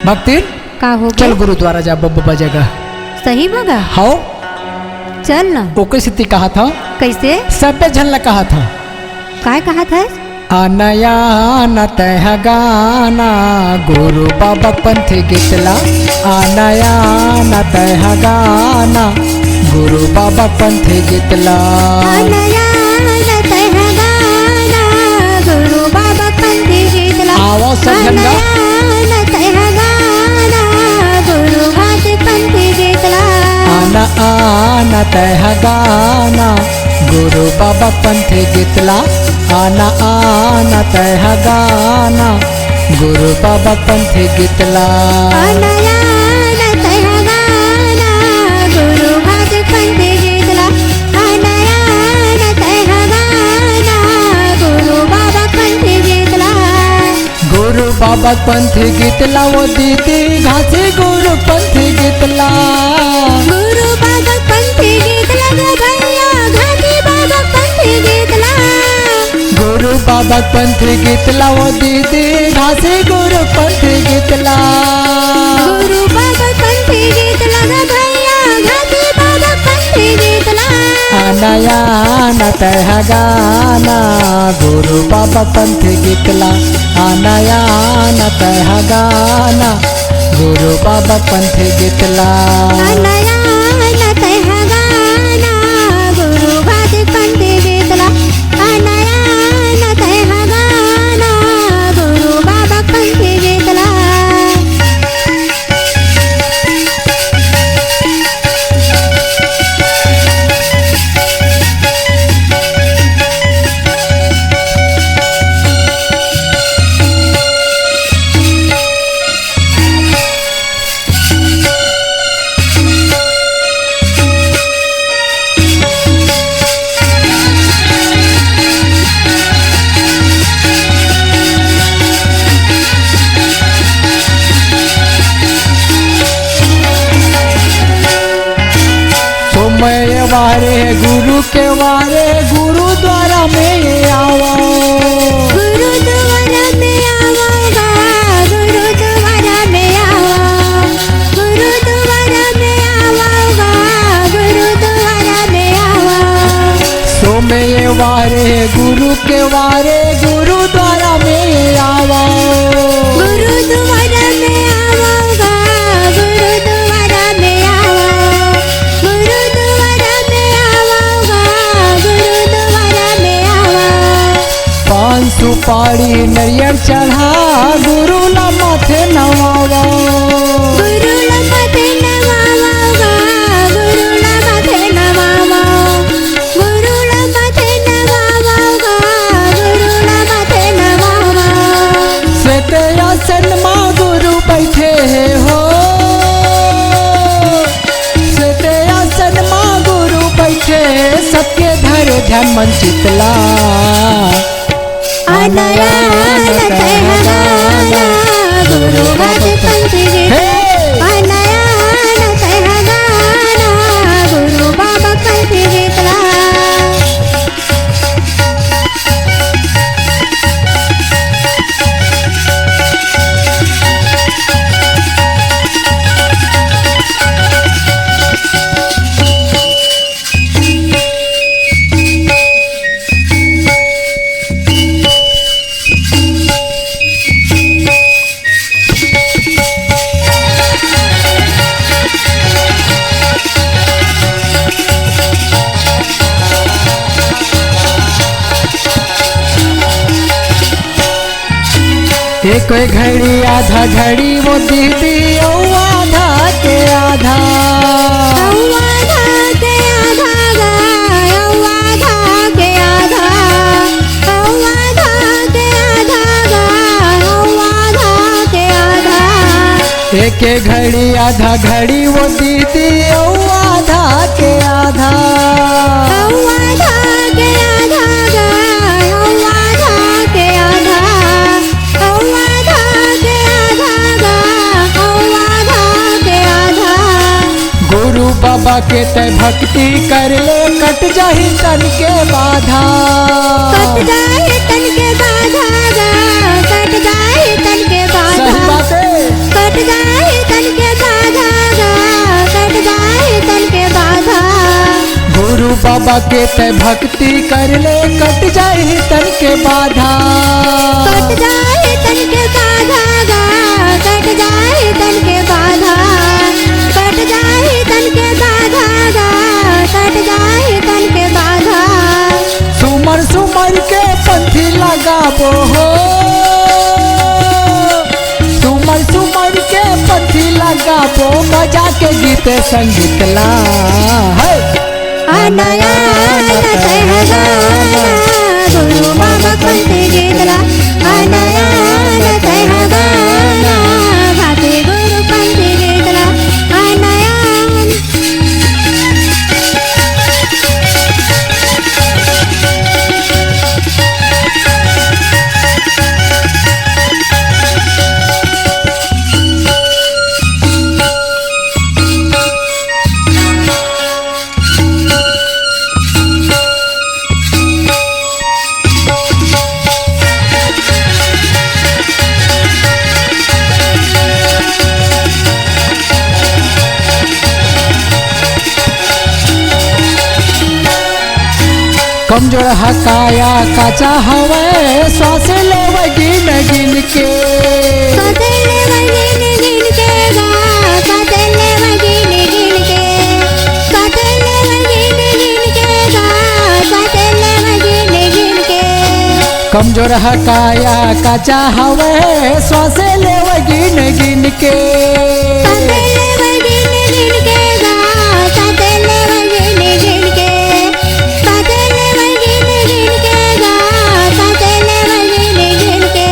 भक्ति का हो चल गया? गुरुद्वारा जा बब्बा जगह। सही बगा हाँ चल ना। ओके सिद्धि कहा था कैसे सब झल कहा था काय कहा था? अनया न तह गाना गुरु बाबा पंथ गीतला अनया न तह गाना गुरु बाबा पंथ गीतला गुरु बाबा पंथ गीतला आवाज सब झंगा गुरु भात पंथ गीतला आना तह गाना गुरु बाबा पंथ गीतला आना तह गाना गुरु बाबा पंथ गीतला गुरु भात पंथ गीतला गुरु बाबा पंथ गीतला गुरु बाबा पंथ गीतला वो दीदी घासे गुरु पंथ गीतला गुरु बाबा पंथ गीतला भैया घाटी बाबा पंथ गीतला गुरु बाबा पंथ गीतला वो दीदी घासे गुरु पंथ गीतला गुरु बाबा पंथ गीतला भैया घाटी बाबा पंथ गीतला अनया न तह गाना गुरु बाबा पंथ गीतला अनया न तह गाना गुरु बाबा पंथ गीतला नया तह गाना गुरु भात पंथ गीतला नया तह गाना गुरु बाबा पंथ गीतला सोमय वारे गुरु के वारे गुरुद्वारा में आओ गुरुद्वारा में आवागा गुरुद्वारा में आवा गुरुद्वारा में आवागा गुरुद्वारा में आवा सोमय वारे गुरु के वारे गुरुद्वारा में आओ गुरुद्वारा में आवागा गुरुद्वारा में आवा गुरुद्वारा में आवागा गुरुद्वारा में आवा पान सुपारी नरियर चढ़ा गुरु ला माथे नवावा गुरु ला माथे नवावा गुरु ला माथे नवावा गुरु ला माथे नवावा गुरु ला माथे नवावा श्वेत आसन माँ गुरु बैठे हो श्वेत आसन माँ गुरु बैठे सबके धरे ध्यान मन चितला अनया तह गाना गुरु भात पंथ गीतला अनया तह गाना गुरु बाबा पंथ गीतला एक घड़ी आधा घड़ी वो दीदी ओ आधा के आधा औवाधा के आधा गा औवाधा के आधा औवाधा के आधा गा औवाधा के आधा एक घड़ी आधा घड़ी वो दीदी ओ आधा के आधा औवाधा के आधा गा औवाधा के आधा औवाधा के आधा गा औवाधा के आधा गुरु बाबा के तय भक्ति कर ले कट जाही तन के बाधा कट जाए तन के बाधा गा कट जाए तन के बाधा सही बात है। कट जाए बाबा के ते भक्ति कर ले कट जाए तन के बाधा। कट जाए तन के बाधा गा, कट जाए तन के बाधा, कट जाए तन के बाधा गा, कट जाए तन के बाधा। सुमर सुमर के पंथी लगाबो हो, सुमर सुमर के पंथी लगाबो, बजा के गीत संगीत ला है। नया गाना गुरु बाबा पंथी गीत ला, नया गाना भाती गुरु पंथी गीत ला, नया। कमजोर हकाया काचा हवे, श्वास ले गिन गिन के, सतेले वगिन गिन के गा, सतेले वगिन गिन के, सतेले वगिन गिन के गा, सतेले वगिन गिन के। कमजोर हकाया काचा हवे, श्वास ले गिन गिन के, सतेले वगिन गिन के गा, सतेले वगिन गिन के, सतेले वगिन गिन के गा, सतेले वगिन गिन के।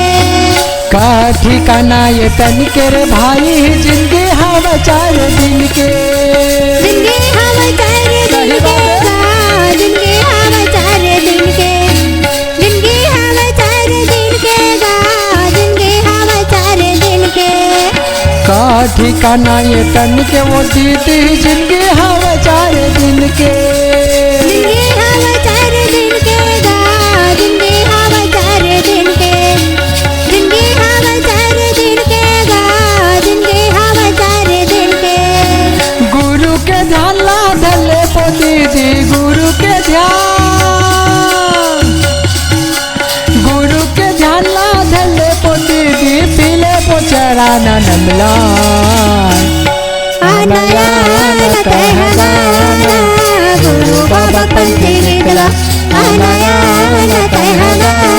का ठिकाना ये तन के रे भाई, जिंदगी हवा 4 दिन के, जिंदगी हवा 4 दिन के गा, जिंदगी हवा 4 दिन के, जिंदगी हवा 4 दिन के गा, जिंदगी हवा 4 दिन के। का ठिकाना ये तन के वो दीदी, जिंदगी हवा 4 दिन के, जिंदगी हवा 4 दिन के गा, जिंदगी हवा 4 दिन के, जिंदगी हवा 4 दिन के गा, जिंदगी हवा 4 दिन के। गुरु के ध्यान ला धले पो दीदी, गुरु के ध्यान, गुरु के ध्यान ला धले पो दीदी, पीले पो चराना नमला। नया गाना गुरु बाबा पंथी गीत ला, नया गाना